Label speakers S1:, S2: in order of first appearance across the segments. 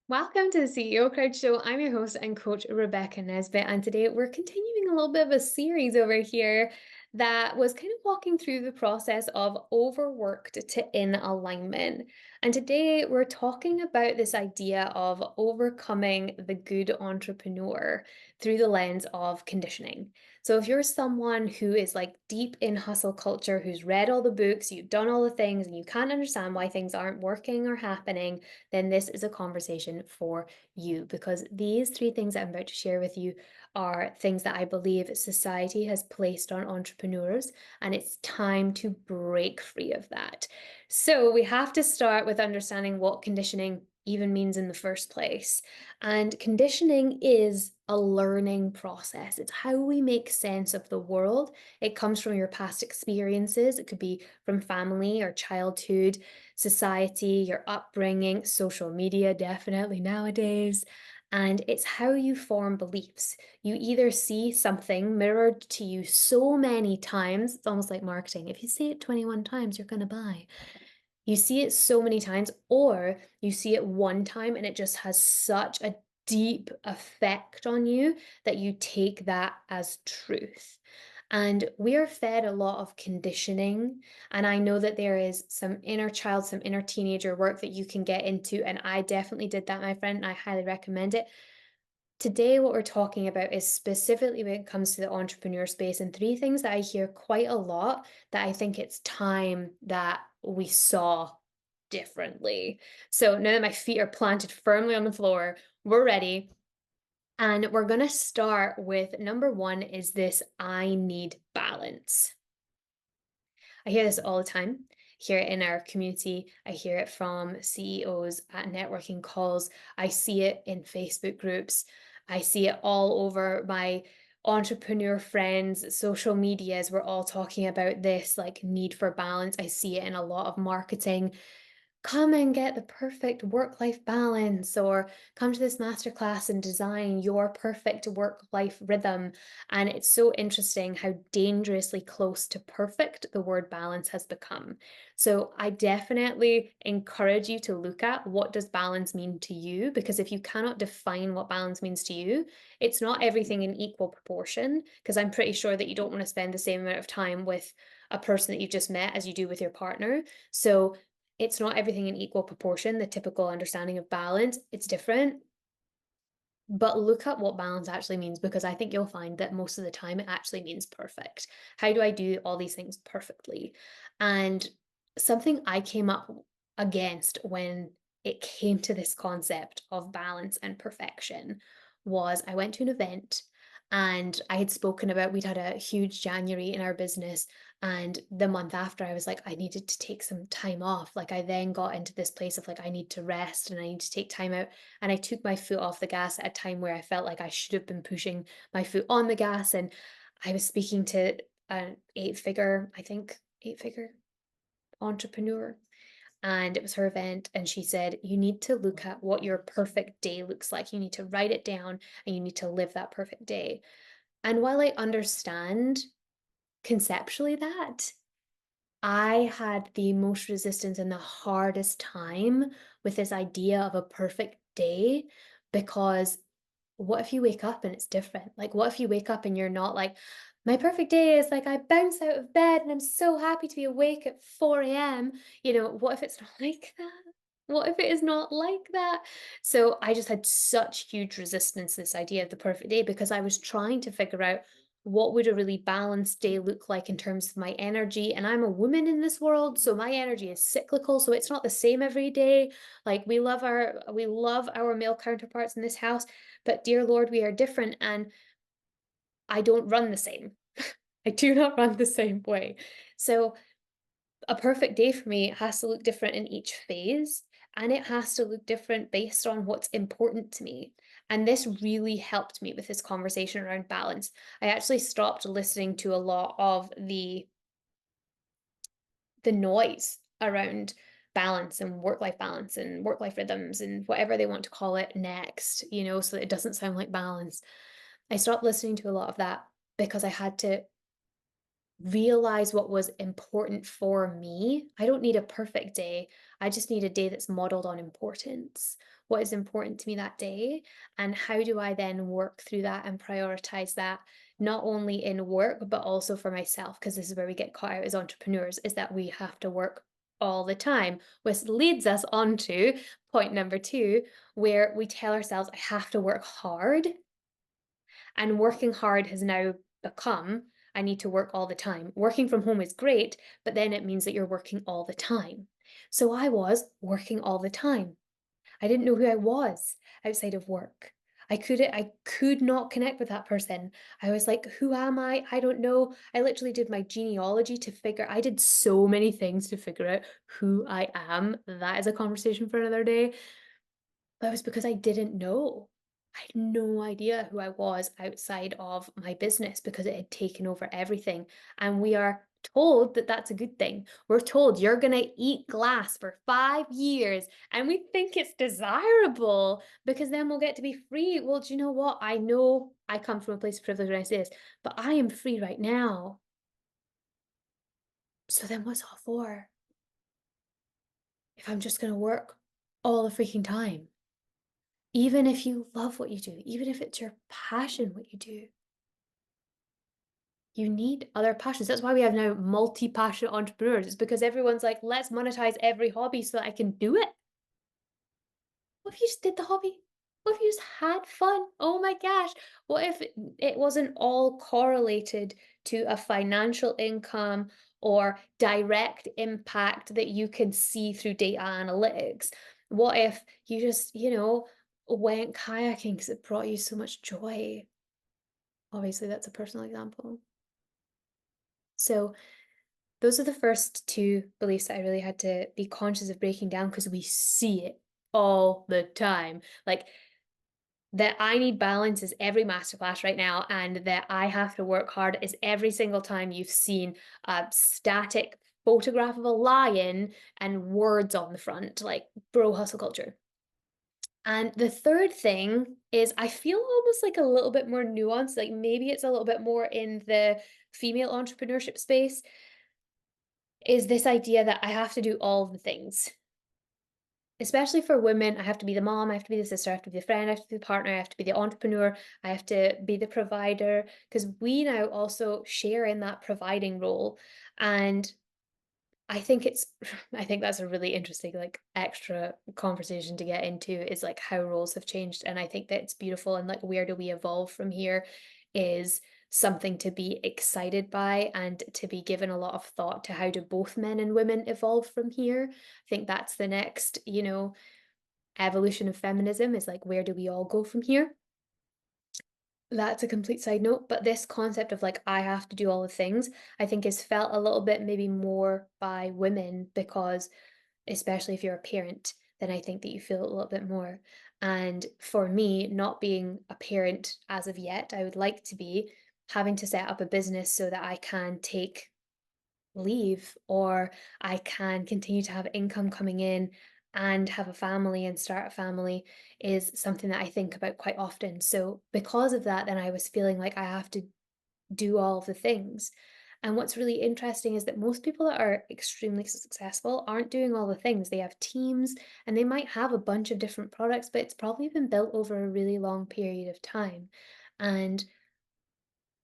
S1: Welcome to the CEO Crowd Show. I'm your host and coach, Rebecca Nesbitt, and today we're continuing a little bit of a series over here that was kind of walking through the process of overworked to in alignment. And today we're talking about this idea of overcoming the good entrepreneur through the lens of conditioning. So, if you're someone who is like deep in hustle culture, who's read all the books, you've done all the things, and you can't understand why things aren't working or happening, then this is a conversation for you because these three things I'm about to share with you are things that I believe society has placed on entrepreneurs, and it's time to break free of that. So, we have to start with understanding what conditioning even means in the first place. And conditioning is a learning process. It's how we make sense of the world. It comes from your past experiences. It could be from family or childhood, society, your upbringing, social media, definitely nowadays. And it's how you form beliefs. You either see something mirrored to you so many times, it's almost like marketing. If you see it 21 times, you're going to buy. You see it so many times, or you see it one time and it just has such a deep effect on you that you take that as truth. And we are fed a lot of conditioning. And I know that there is some inner child, some inner teenager work that you can get into. And I definitely did that, my friend, and I highly recommend it. Today, what we're talking about is specifically when it comes to the entrepreneur space, and three things that I hear quite a lot that I think it's time that we saw differently. So now that my feet are planted firmly on the floor, we're ready. And we're going to start with number one is this I need balance. I hear this all the time here in our community. I hear it from CEOs at networking calls. I see it in Facebook groups. I see it all over my entrepreneur friends, social medias. We're all talking about this like need for balance. I see it in a lot of marketing. Come and get the perfect work life balance, or come to this masterclass and design your perfect work life rhythm. And it's so interesting how dangerously close to perfect the word balance has become. So I definitely encourage you to look at what does balance mean to you, because if you cannot define what balance means to you, it's not everything in equal proportion, because I'm pretty sure that you don't want to spend the same amount of time with a person that you've just met as you do with your partner. So it's not everything in equal proportion, the typical understanding of balance, it's different. But look at what balance actually means, because I think you'll find that most of the time it actually means perfect. How do I do all these things perfectly? And something I came up against when it came to this concept of balance and perfection was I went to an event and I had spoken about we'd had a huge January in our business, and the month after I was like I needed to take some time off. Like I then got into this place of like I need to rest and I need to take time out, and I took my foot off the gas at a time where I felt like I should have been pushing my foot on the gas. And I was speaking to an I think, eight-figure entrepreneur. And it was her event. And she said, you need to look at what your perfect day looks like. You need to write it down and you need to live that perfect day. And while I understand conceptually that, I had the most resistance and the hardest time with this idea of a perfect day, because what if you wake up and it's different? Like, what if you wake up and you're not like, my perfect day is like I bounce out of bed and I'm so happy to be awake at 4 a.m. What if it's not like that? What if it is not like that? So I just had such huge resistance to this idea of the perfect day, because I was trying to figure out what would a really balanced day look like in terms of my energy. And I'm a woman in this world, so my energy is cyclical, so it's not the same every day. Like we love our male counterparts in this house, but dear Lord, we are different, and I don't run the same. I do not run the same way. So a perfect day for me has to look different in each phase, and it has to look different based on what's important to me. And this really helped me with this conversation around balance. I actually stopped listening to a lot of the noise around balance and work life balance and work life rhythms and whatever they want to call it next, so that it doesn't sound like balance. I stopped listening to a lot of that because I had to realize what was important for me. I don't need a perfect day. I just need a day that's modeled on importance. what is important to me that day, and how do I then work through that and prioritize that not only in work but also for myself, because this is where we get caught out as entrepreneurs, is that we have to work all the time, which leads us on to point number 2, where we tell ourselves, I have to work hard, and working hard has now become, I need to work all the time. Working from home is great, but then it means that you're working all the time. So I was working all the time. I didn't know who I was outside of work. I could not connect with that person. I was like, who am I? I don't know. I literally did my genealogy to figure, I did so many things to figure out who I am. That is a conversation for another day. But it was because I didn't know. I had no idea who I was outside of my business because it had taken over everything. And we are told that that's a good thing. We're told you're going to eat glass for 5 years. And we think it's desirable because then we'll get to be free. Well, do you know what? I know I come from a place of privilege when I say this, but I am free right now. So then what's all for? If I'm just going to work all the freaking time. Even if you love what you do, even if it's your passion what you do, you need other passions. That's why we have now multi-passionate entrepreneurs. It's because everyone's like, let's monetize every hobby so that I can do it. What if you just did the hobby? What if you just had fun? Oh my gosh. What if it wasn't all correlated to a financial income or direct impact that you can see through data analytics? What if you just, went kayaking because it brought you so much joy? Obviously, that's a personal example. So, those are the first two beliefs that I really had to be conscious of breaking down because we see it all the time. Like, that I need balance is every masterclass right now, and that I have to work hard is every single time you've seen a static photograph of a lion and words on the front, like bro hustle culture. And the third thing is I feel almost like a little bit more nuanced, like maybe it's a little bit more in the female entrepreneurship space, is this idea that I have to do all of the things. Especially for women, I have to be the mom, I have to be the sister, I have to be the friend, I have to be the partner, I have to be the entrepreneur, I have to be the provider, because we now also share in that providing role. And I think it's I think that's a really interesting, like, extra conversation to get into is, like, how roles have changed, and I think that it's beautiful and, like, where do we evolve from here is something to be excited by and to be given a lot of thought to how do both men and women evolve from here. I think that's the next, evolution of feminism is, like, where do we all go from here? That's a complete side note, but this concept of like, I have to do all the things, I think is felt a little bit maybe more by women because, especially if you're a parent, then I think that you feel it a little bit more. And for me, not being a parent as of yet, I would like to be having to set up a business so that I can take leave or I can continue to have income coming in and have a family and start a family is something that I think about quite often. So because of that, then I was feeling like I have to do all of the things. And what's really interesting is that most people that are extremely successful aren't doing all the things. They have teams and they might have a bunch of different products, but it's probably been built over a really long period of time. And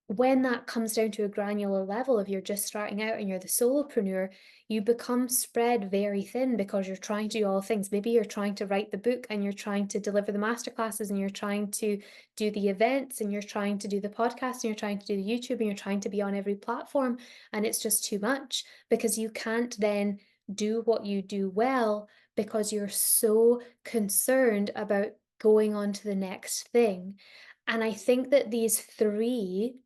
S1: when that comes down to a granular level, if you're just starting out and you're the solopreneur, you become spread very thin because you're trying to do all things. Maybe you're trying to write the book and you're trying to deliver the masterclasses and you're trying to do the events and you're trying to do the podcast and you're trying to do the YouTube and you're trying to be on every platform. And it's just too much because you can't then do what you do well because you're so concerned about going on to the next thing. And I think that these three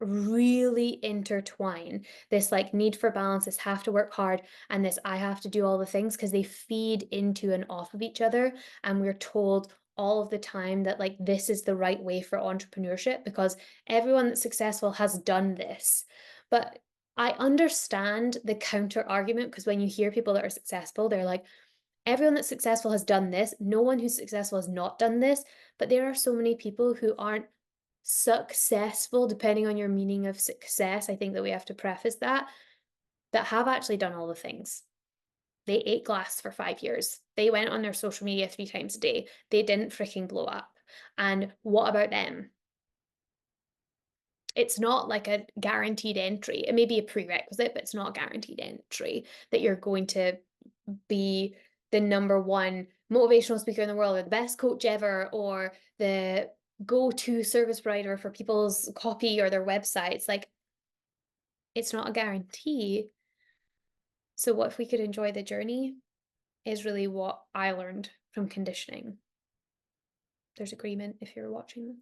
S1: really intertwine, this like need for balance, this have to work hard, and this I have to do all the things because they feed into and off of each other. And we're told all of the time that like this is the right way for entrepreneurship because everyone that's successful has done this. But I understand the counter argument because when you hear people that are successful, they're like, everyone that's successful has done this. No one who's successful has not done this. But there are so many people who aren't successful, depending on your meaning of success, I think that we have to preface that, that have actually done all the things. They ate glass for 5 years. They went on their social media 3 times a day. They didn't freaking blow up. And what about them? It's not like a guaranteed entry. It may be a prerequisite, but it's not a guaranteed entry that you're going to be the number one motivational speaker in the world or the best coach ever or the go-to service provider for people's copy or their websites. Like, it's not a guarantee. So what if we could enjoy the journey is really what I learned from conditioning. There's agreement if you're watching them.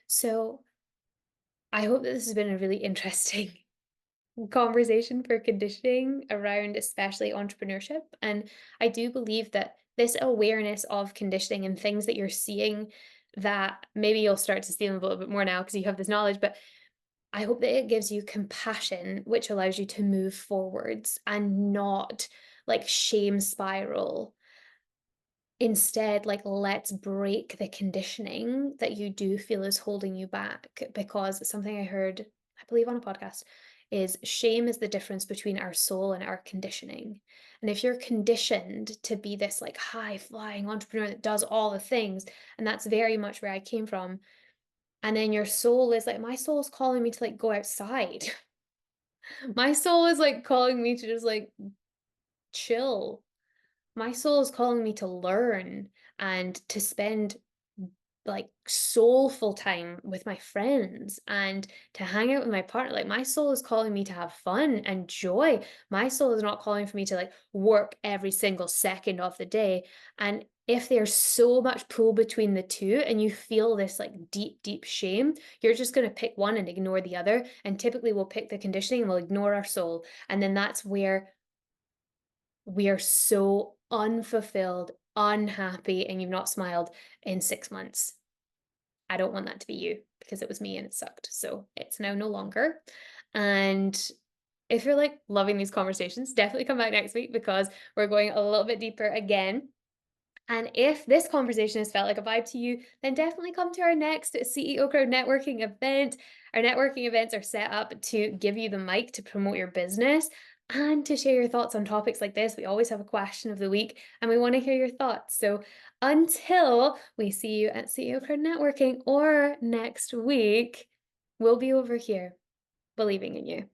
S1: So I hope that this has been a really interesting conversation for conditioning around especially entrepreneurship. And I do believe that this awareness of conditioning and things that you're seeing that maybe you'll start to see them a little bit more now because you have this knowledge, but I hope that it gives you compassion, which allows you to move forwards and not like shame spiral. Instead, like, let's break the conditioning that you do feel is holding you back, because something I heard, I believe on a podcast, is shame is the difference between our soul and our conditioning. And if you're conditioned to be this like high flying entrepreneur that does all the things, and that's very much where I came from, and then your soul is like, my soul is calling me to like go outside. My soul is like calling me to just like chill. My soul is calling me to learn and to spend like soulful time with my friends and to hang out with my partner. Like, my soul is calling me to have fun and joy. My soul is not calling for me to like work every single second of the day. And if there's so much pull between the two and you feel this like deep, deep shame, you're just going to pick one and ignore the other. And typically we'll pick the conditioning and we'll ignore our soul. And then that's where we are so unfulfilled, unhappy, and you've not smiled in 6 months. I don't want that to be you because it was me and it sucked. So it's now no longer. And if you're like loving these conversations, definitely come back next week because we're going a little bit deeper again. And if this conversation has felt like a vibe to you, then definitely come to our next CEO Crowd networking event. Our networking events are set up to give you the mic to promote your business and to share your thoughts on topics like this. We always have a question of the week and we want to hear your thoughts. So until we see you at CEO Crowd networking or next week, we'll be over here believing in you.